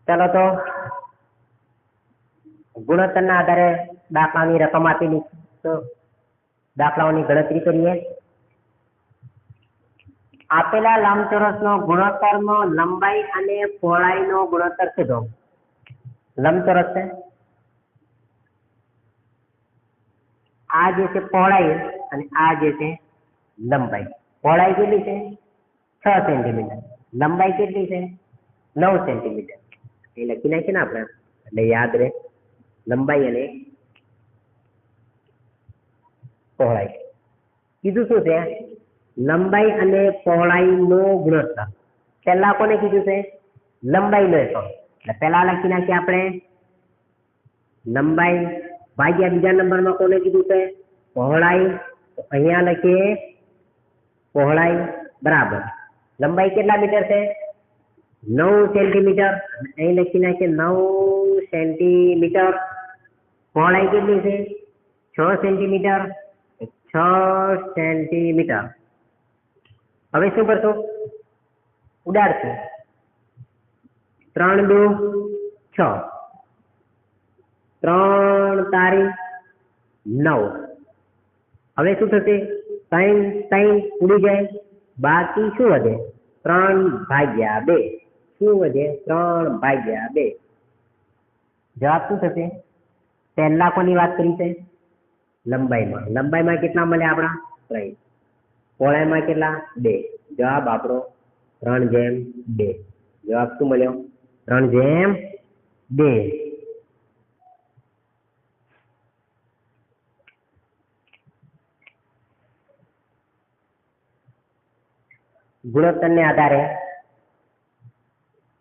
ચાલો તો ગુણોત્તરના આધારે દાખલાની રકમ આપેલી તો દાખલાઓની ગણતરી કરીએ. આપેલા લંબચોરસનો ગુણોત્તરનો લંબાઈ અને પહોળાઈનો ગુણોત્તર શોધો. લંબચોરસ છે, આ જે છે પહોળાઈ અને આ જે છે લંબાઈ. પહોળાઈ કેટલી છે? 6 સેન્ટીમીટર. લંબાઈ કેટલી છે? 9 સેન્ટીમીટર. એ લખી નાખીએ ને આપણે, એટલે યાદ રહે. લંબાઈ અને પહોળાઈ કીધું શું છે? લંબાઈ અને પહોળાઈનો ગુણોત્તર. પહેલા કોને કીધું છે? લંબાઈનો એકમ. એટલે પહેલા લખી નાખીએ આપણે લંબાઈ ભાગ્યા બીજા નંબરમાં કોને કીધું છે? પહોળાઈ. અહીંયા લખીએ પહોળાઈ બરાબર લંબાઈ કેટલા મીટર છે? 9 સેન્ટીમીટર. અહીં લખી નાખીએ 9 સેન્ટીમીટર. પહોળાઈ કેટલી છે? 6 સેન્ટીમીટર. 6 સેન્ટીમીટર. હવે શું કરશું? ઉડાડશું. 3 દુ 6, 3 તારી 9. હવે શું થશે? 3 ઉડી જાય. બાકી શું વધે? 3/2. શું વધે? 3/2. જવાબ શું થશે? પહેલા કોની વાત કરી છે? લંબાઈમાં. લંબાઈમાં કેટલા મળ્યા આપણા? 3. પહોળાઈમાં કેટલા? 2. જવાબ આપણો 3/2. જવાબ શું મળ્યો? 3/2. ગુણોત્તરને આધારે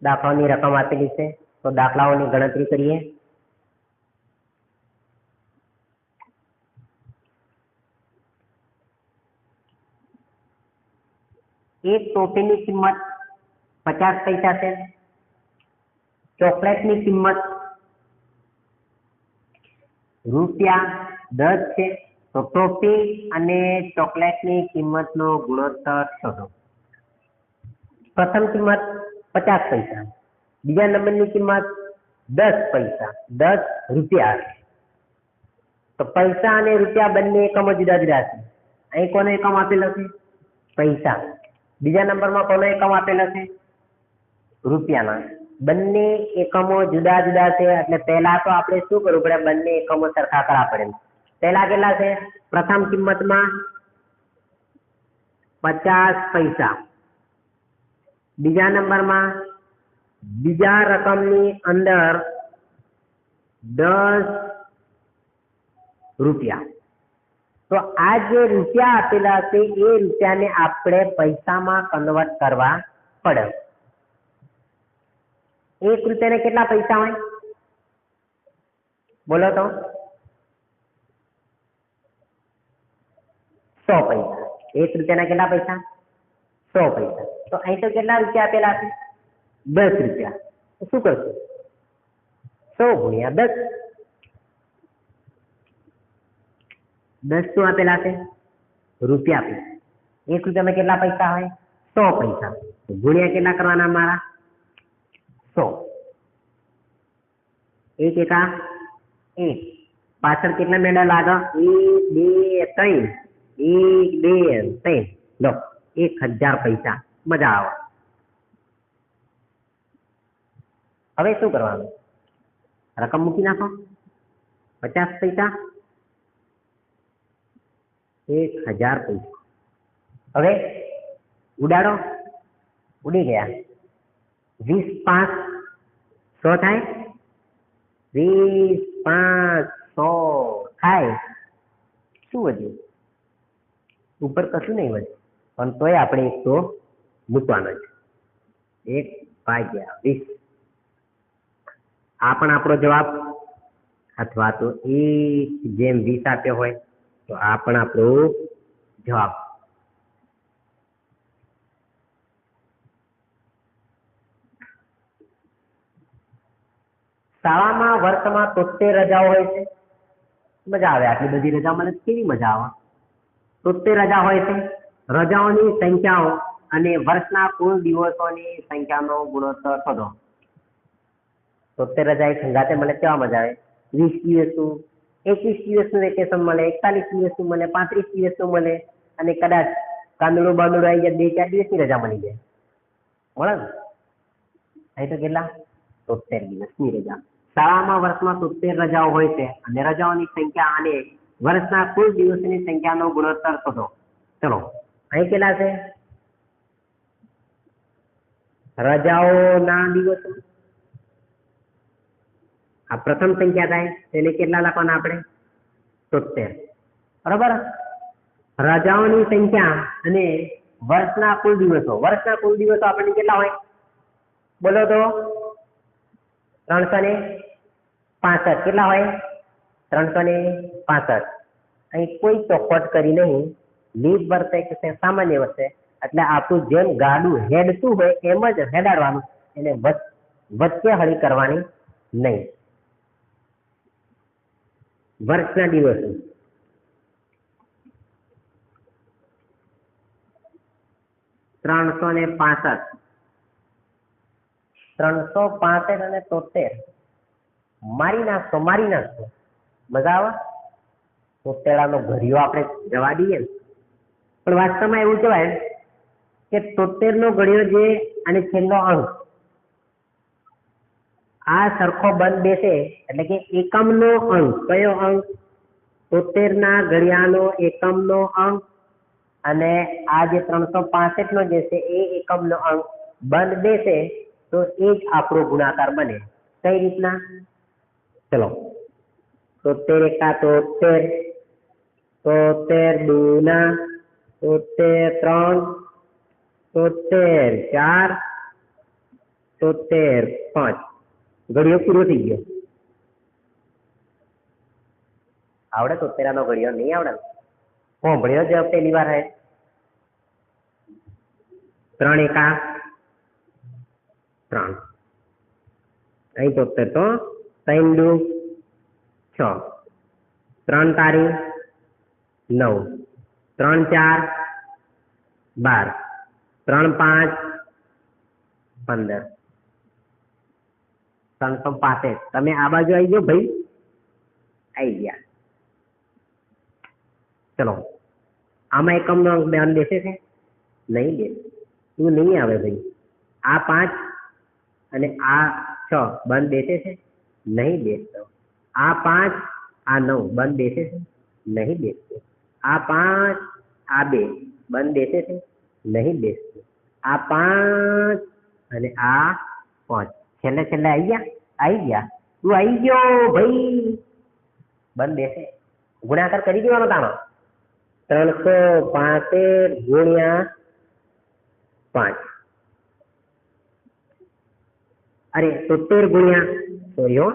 દાખલાઓની રકમ આપેલી છે તો દાખલાઓની ગણતરી કરીએ. એક ટોફીની કિંમત 50 પૈસા છે. ચોકલેટની કિંમત ₹10 છે. તો ટોફી અને ચોકલેટની કિંમતનો ગુણોત્તર શોધો. પ્રથમ કિંમત 50 પૈસા, બીજા નંબરની કિંમત 10 પૈસા, 10 રૂપિયા. તો પૈસા અને રૂપિયા બંને એકમો જુદા જુદા છે. અહીં કોનો એકમ આપેલો છે? પૈસા. બીજા નંબરમાં કોનો એકમ આપેલો છે? રૂપિયાના. બંને એકમો જુદા જુદા છે એટલે પહેલા તો આપણે શું કરવું પડે? બંને એકમો સરખા કરવા પડે. પહેલા કેટલા છે? પ્રથમ કિંમતમાં 50 પૈસા. બીજા નંબરમાં બીજા રકમની અંદર 10 રૂપિયા. તો આ જે રૂપિયા આપેલા છે એ રૂપિયાને આપણે પૈસામાં કન્વર્ટ કરવા પડે. 1 રૂપિયાને કેટલા પૈસા હોય? બોલો તો. 100 પૈસા. 1 રૂપિયાના કેટલા પૈસા? 100 પૈસા. તો અહીં તો કેટલા રૂપિયા આપેલા છે? 10 રૂપિયા. તો શું કરશું? 100 ગુણ્યા 10. 10 શું આપેલા છે? રૂપિયા આપેલા. 1 રૂપિયામાં કેટલા પૈસા હોય? 100 પૈસા. ગુણ્યા કેટલા કરવાના મારા? 100. 1 એકા 1. પાછળ કેટલા મેળા લાગે? 1 2 3. 1 2 3. લો 1000 પૈસા. મજા આવે. હવે શું કરવાનું? રકમ મૂકી નાખો. 50 પૈસા, 1000 પૈસા. હવે ઉડાડો. ઉડી ગયા. 20 5 100 થાય. 20 5 100 થાય. શું વધ્યું? ઉપર કશું નહીં વધ્યું, પણ તોય આપણે એક તો મૂકવાનો છે. 1/20. આ પણ આપણો જવાબ, અથવા તો 1/20 આપ્યો હોય તો આ પણ આપણો જવાબ. શાળામાં વર્ષમાં 73 રજાઓ હોય છે. મજા આવે. આટલી બધી રજા મને કેવી મજા આવે. 73 રજા હોય છે. રજાઓની સંખ્યાઓ અને વર્ષના કુલ દિવસોની સંખ્યાનો ગુણોત્તર શોધો. 73 રજા એક સંગાતે મળે કેવા મજા આવે. 20 દિવસનું, 21 દિવસનું વેકેશન મળે, 41 દિવસનું મળે, 35 દિવસનું મળે, અને કદાચ કાંદડું બાંદડું આવી જાય 2-4 દિવસની રજા મળી જાય. મળે ને? અહીં તો કેટલા? 73 દિવસની રજા. શાળામાં વર્ષમાં 73 રજાઓ હોય છે અને રજાઓની સંખ્યા અને વર્ષના કુલ દિવસોની સંખ્યાનો ગુણોત્તર શોધો. ચલો અહીં કેટલા છે? રજાઓના દિવસો આ પ્રથમ સંખ્યા થાય તેને કેટલા લખવાના આપણે? 73. બરાબર. રજાઓની સંખ્યા અને વર્ષના કુલ દિવસો. વર્ષના કુલ દિવસો આપણને કેટલા હોય? બોલો તો. 365. કેટલા હોય? 365. અહીં કોઈ ચોખવટ કરી નહીં. લીપ વર્ષે કે સામાન્ય વર્ષે, એટલે આપણું જેમ ગાડું હેડતું હોય એમ જ હેડાડવાનું, એને વચ્ચે હળી કરવાની નહીં. વર્ષના દિવસો 365. 365 અને 73 મારી નાખશો. મજા આવે? 73 ઘડિયો આપણે જવા દઈએ ને, પણ વાસ્તવમાં એવું કહેવાય કે 73 ઘડિયો જે અને છેલ્લો અંક આ સરખો બંધ બેસે એટલે કે એકમનો અંક. કયો અંક? 73 ઘડિયાનો એકમનો અંક અને આ જે 365 જે છે એ એકમનો અંક બંધ બેસે તો એ જ આપણો ગુણાકાર બને. કઈ રીતના? ચલો 73 એકા 73, 73 દૂના 73, 3, 74, 73, 5. ઘડિયો પૂરો થઈ ગયો. આવડે 73 ઘડિયો? નહીં આવડે. ભણ્યો જ પહેલી વાર હે. 3 એકા 3. અહીં 73 તો 3 દુ 6, 3 તારી 9, 3 4 12, 3 5 15. 365. તમે આ બાજુ આવી જાઓ ભાઈ. આવી ગયા. ચલો આમાં એકમનો અંક બેન બેસે છે? નહીં બેસે. તું નહીં આવે ભાઈ. આ 5 અને આ 6 બંધ બેસે છે? નહીં બેસતો. આ 5 આ 9 બંધ બેસે છે? નહીં બેસતો. આ 5 આ 2 બંધ બેસે છે? નહીં બેસતો. આ 5 અને આ 5 છેલ્લે આવી ગયા. તું આવી ગયો ભાઈ. બંધ બેસે. ગુણાકાર કરી દેવાનો તાનો. 365 ગુણ્યા 5. અરે 70 ગુણ્યા, સોરી હો,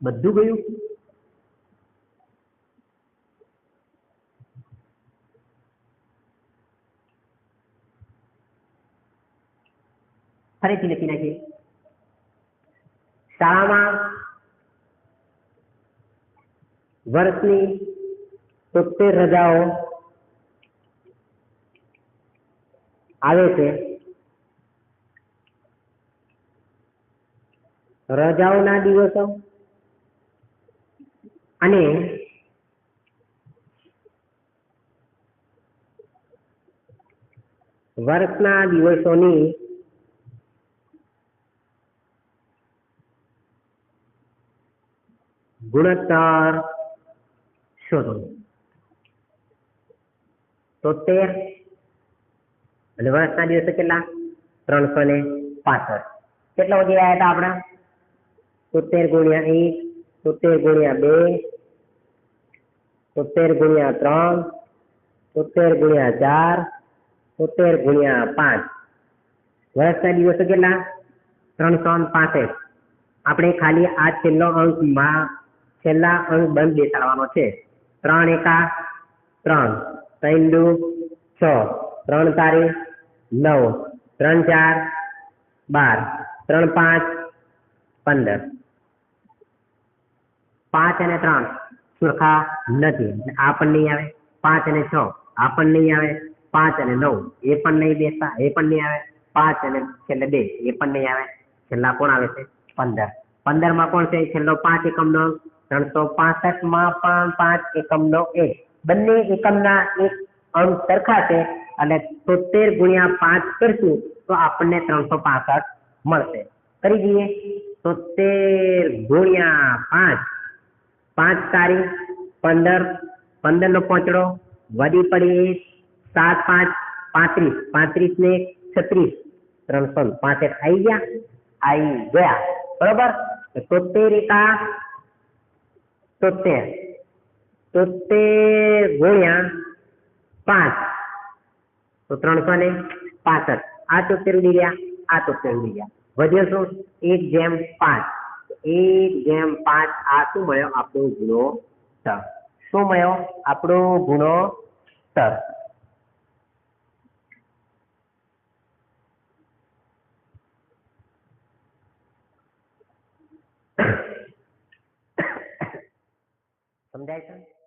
બધું ગયું. ફરીથી લખી નાખીએ. શાળામાં વર્ષની 70 રજાઓ આવે છે. રજાઓના દિવસો અને વર્ષના દિવસોની ગુણોત્તર શોધો. 73 અને વર્ષના દિવસો કેટલા? 365. કેટલા વધી રહ્યા હતા આપણા? 70 ગુણ્યા 1, 70 ગુણ્યા 2, 70 ગુણ્યા 3, 70 ગુણ્યા 4, 70 ગુણ્યા 5. વર્ષના દિવસો કેટલા? 365. આપણે ખાલી આ છેલ્લા અંક બંધ બેસાડવાનો છે. 3 એકા 3, 3 દુ 6, 3 તારી 9, 3 4 12, 3 5 15. 5 અને 3 સરખા નથી. આ પણ નહીં આવે. 5 અને 6 આ પણ નહીં આવે. 5 અને 9 એ પણ નહીં બેસતા, એ પણ નહીં આવે. 5 અને છેલ્લે 2 એ પણ નહીં આવે. છેલ્લા કોણ આવે છે? 15. 15 માં કોણ છે? છેલ્લો 5 એકમનો અંક. 365 માં પણ 5 એકમનો એક. બંને એકમના એક અંક સરખા છે અને 73 ગુણ્યા 5 કરશું તો આપણને 365 મળશે. કરી દઈએ. 73 ગુણ્યા 5, 5 તારીખ 15, 15 નો પોંચડો વધી પડી 7 5 35, 35 ને 36, 365 આવી ગયા. બરોબર. 73 એકા 73, 73 ગુણ્યા 5 તો 365. આ 73 ઉડી ગયા, આ 73 ઉડી ગયા. વધ્યો શું? 1/5. 1/5 આ શું મળ્યો? આપણો ગુણોત્તર. શું મળ્યો? આપણો ગુણોત્તર. સમજાય છે?